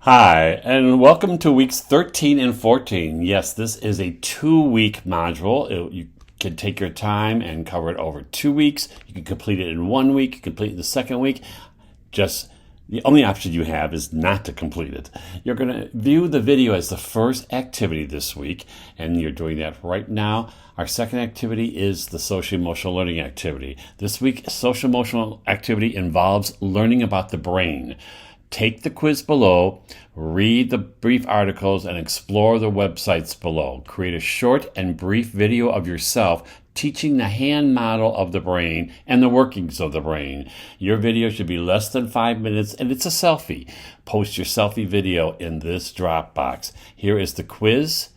Hi, and welcome to weeks 13 and 14. Yes, this is a 2-week module. You can take your time and cover it over 2 weeks. You can complete it in 1 week, you can complete it in the second week. Just the only option you have is not to complete it. You're going to view the video as the first activity this week, and you're doing that right now. Our second activity is the social emotional learning activity. This week, social emotional activity involves learning about the brain. Take the quiz below, read the brief articles, and explore the websites below. Create a short and brief video of yourself teaching the hand model of the brain and the workings of the brain. Your video should be less than 5 minutes, and it's a selfie. Post your selfie video in this Dropbox. Here is the quiz.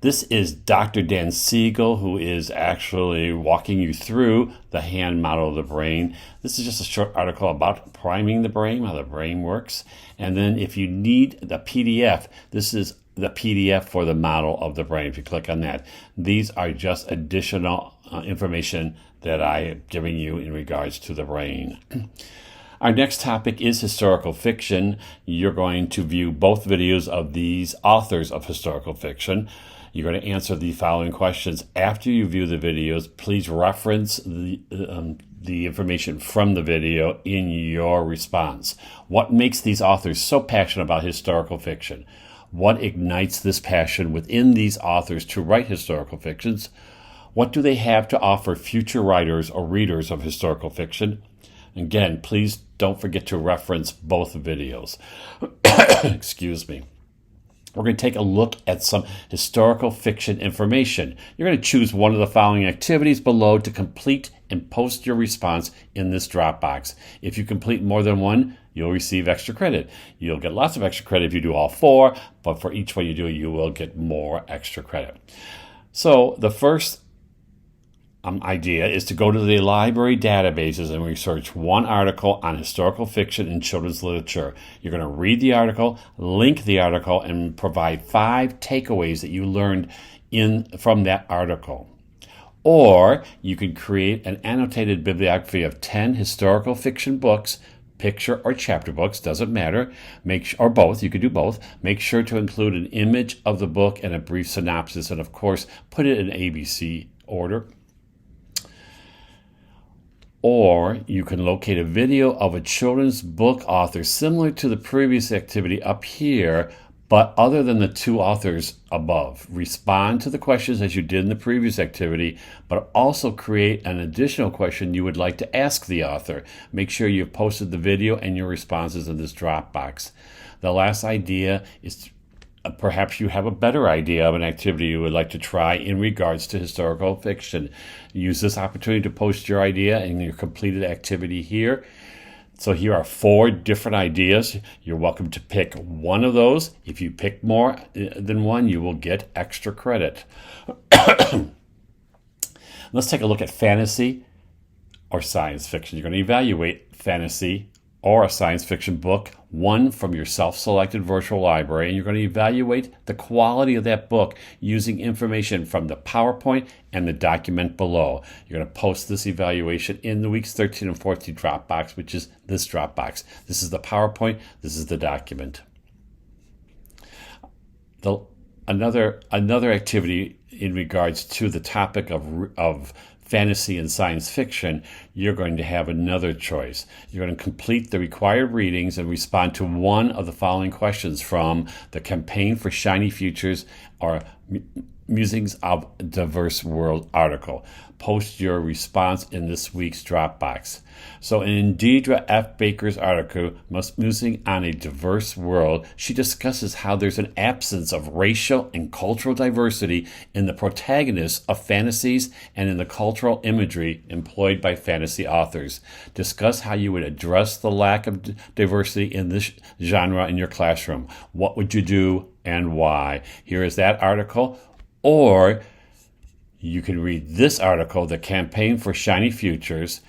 This is Dr. Dan Siegel, who is actually walking you through the hand model of the brain. This is just a short article about priming the brain, how the brain works. And then if you need the PDF, this is the PDF for the model of the brain. If you click on that, these are just additional information that I am giving you in regards to the brain. Our next topic is historical fiction. You're going to view both videos of these authors of historical fiction. You're going to answer the following questions. After you view the videos, please reference the information from the video in your response. What makes these authors so passionate about historical fiction? What ignites this passion within these authors to write historical fictions? What do they have to offer future writers or readers of historical fiction? Again, please don't forget to reference both videos. Excuse me. We're going to take a look at some historical fiction information. You're going to choose one of the following activities below to complete and post your response in this Dropbox. If you complete more than one, you'll receive extra credit. You'll get lots of extra credit if you do all four, but for each one you do, you will get more extra credit. So the first idea is to go to the library databases and research one article on historical fiction and children's literature. You're going to read the article, link the article, and provide 5 takeaways that you learned from that article. Or you can create an annotated bibliography of 10 historical fiction books, picture or chapter books, doesn't matter, or both, you could do both. Make sure to include an image of the book and a brief synopsis, and of course, put it in ABC order. Or you can locate a video of a children's book author similar to the previous activity up here, but other than the 2 authors above. Respond to the questions as you did in the previous activity, but also create an additional question you would like to ask the author. Make sure you've posted the video and your responses in this Dropbox. The last idea is perhaps you have a better idea of an activity you would like to try in regards to historical fiction. Use this opportunity to post your idea and your completed activity here. So here are 4 different ideas. You're welcome to pick one of those. If you pick more than one, you will get extra credit. Let's take a look at fantasy or science fiction. You're going to evaluate fantasy or a science fiction book, one from your self-selected virtual library, and you're going to evaluate the quality of that book using information from the PowerPoint and the document below. You're going to post this evaluation in the weeks 13 and 14 Dropbox, which is this Dropbox. This is the PowerPoint, this is the document. Another activity in regards to the topic of fantasy and science fiction, you're going to have another choice. You're going to complete the required readings and respond to one of the following questions from the Campaign for Shiny Futures or Musings of a Diverse World article. Post your response in this week's Dropbox. So in Deidre F. Baker's article, Musing on a Diverse World, she discusses how there's an absence of racial and cultural diversity in the protagonists of fantasies and in the cultural imagery employed by fantasy authors. Discuss how you would address the lack of diversity in this genre in your classroom. What would you do and why? Here is that article. Or you can read this article, The Campaign for Shiny Futures.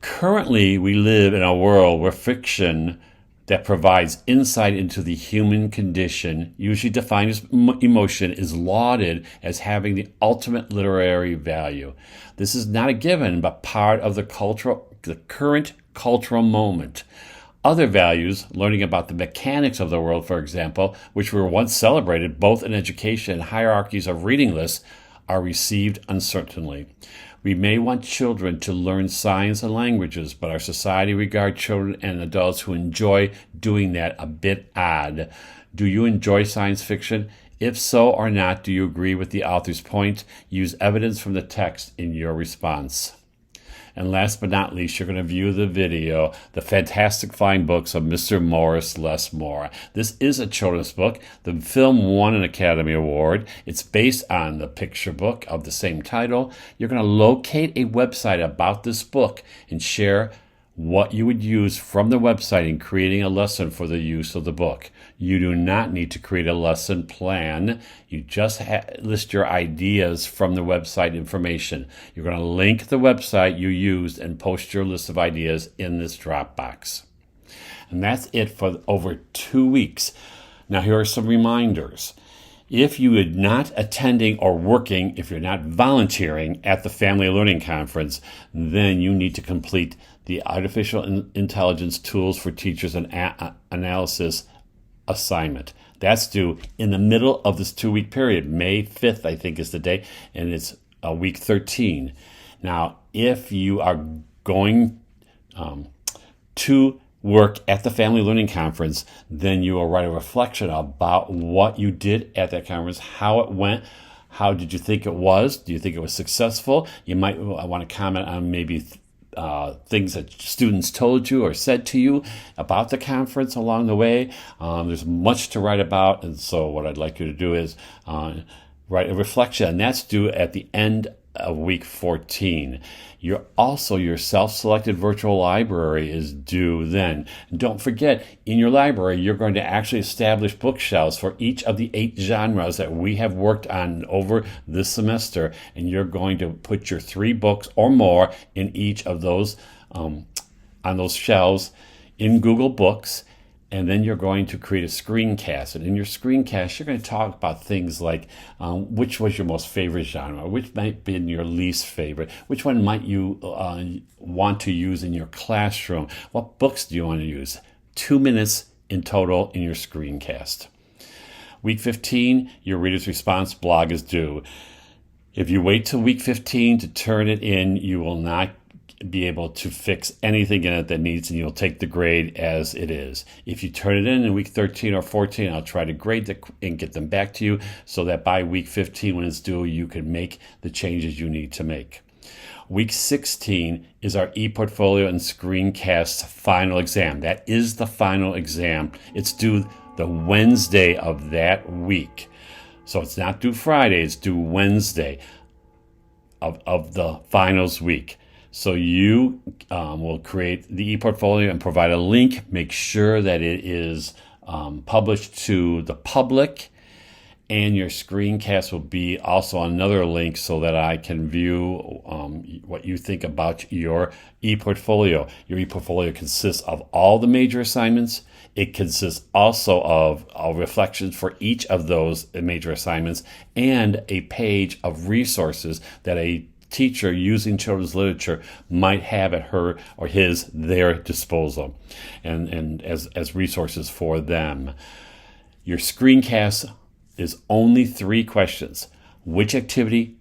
Currently, we live in a world where fiction that provides insight into the human condition, usually defined as emotion, is lauded as having the ultimate literary value. This is not a given, but part of the current cultural moment. Other values, learning about the mechanics of the world, for example, which were once celebrated both in education and hierarchies of reading lists, are received uncertainly. We may want children to learn science and languages, but our society regards children and adults who enjoy doing that a bit odd. Do you enjoy science fiction? If so or not, do you agree with the author's point? Use evidence from the text in your response. And last but not least, you're going to view the video, The Fantastic Flying Books of Mr. Morris Les Moore. This is a children's book. The film won an Academy Award. It's based on the picture book of the same title. You're going to locate a website about this book and share what you would use from the website in creating a lesson for the use of the book. You do not need to create a lesson plan. You just list your ideas from the website information. You're going to link the website you used and post your list of ideas in this Dropbox. And that's it for over 2 weeks. Now, here are some reminders. If you are not attending or working, if you're not volunteering at the Family Learning Conference, then you need to complete the Artificial Intelligence Tools for Teachers and Analysis assignment. That's due in the middle of this 2-week period. May 5th, I think, is the day, and it's week 13. Now, if you are going to work at the Family Learning Conference, then you will write a reflection about what you did at that conference, how it went. How did you think it was? Do you think it was successful? You might want to comment on maybe things that students told you or said to you about the conference along the way. There's much to write about, and so what I'd like you to do is write a reflection, and that's due at the end of week 14. Your self-selected virtual library is due then. And don't forget, in your library, you're going to actually establish bookshelves for each of the 8 genres that we have worked on over this semester, and you're going to put your 3 books or more in each of those on those shelves in Google Books. And then you're going to create a screencast. And in your screencast, you're going to talk about things like which was your most favorite genre, which might be your least favorite, which one might you want to use in your classroom, what books do you want to use. 2 minutes in total in your screencast. Week 15, your reader's response blog is due. If you wait till week 15 to turn it in, you will not be able to fix anything in it that needs, and you'll take the grade as it is. If you turn it in week 13 or 14, I'll try to grade and get them back to you so that by week 15 when it's due, you can make the changes you need to make. Week 16 is our ePortfolio and Screencast final exam. That is the final exam. It's due the Wednesday of that week. So it's not due Friday, it's due Wednesday of the finals week. So you will create the ePortfolio and provide a link. Make sure that it is published to the public, and your screencast will be also another link so that I can view what you think about your ePortfolio. Your ePortfolio consists of all the major assignments. It consists also of reflections for each of those major assignments and a page of resources that a teacher using children's literature might have at her or their disposal and as resources for them. Your screencast is only 3 questions. Which activity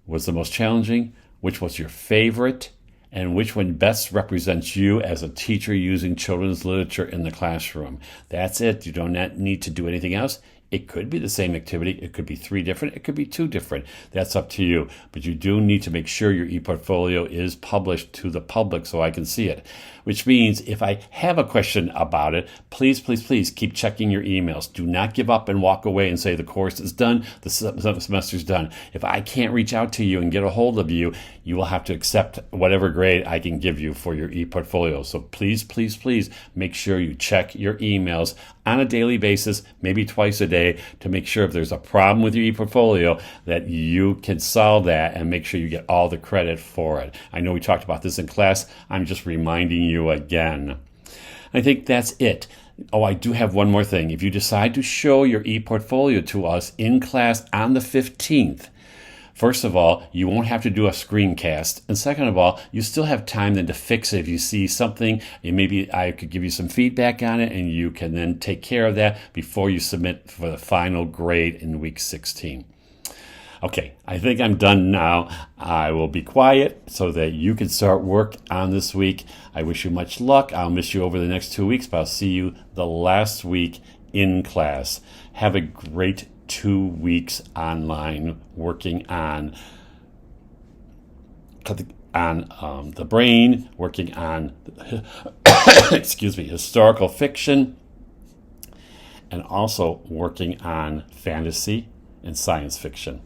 was the most challenging? Which was your favorite? And which one best represents you as a teacher using children's literature in the classroom? That's it. You don't need to do anything else. It could be the same activity. It could be 3 different. It could be 2 different. That's up to you. But you do need to make sure your ePortfolio is published to the public so I can see it. Which means if I have a question about it, please keep checking your emails. Do not give up and walk away and say the course is done, the semester is done. If I can't reach out to you and get a hold of you, you will have to accept whatever grade I can give you for your ePortfolio. So please make sure you check your emails on a daily basis, maybe twice a day, to make sure if there's a problem with your ePortfolio that you can solve that and make sure you get all the credit for it. I know we talked about this in class. I'm just reminding you again. I think that's it. Oh, I do have one more thing. If you decide to show your ePortfolio to us in class on the 15th, First of all, you won't have to do a screencast. And second of all, you still have time then to fix it if you see something. And maybe I could give you some feedback on it, and you can then take care of that before you submit for the final grade in week 16. Okay, I think I'm done now. I will be quiet so that you can start work on this week. I wish you much luck. I'll miss you over the next 2 weeks, but I'll see you the last week in class. Have a great 2 weeks online working on the brain, working on historical fiction, and also working on fantasy and science fiction.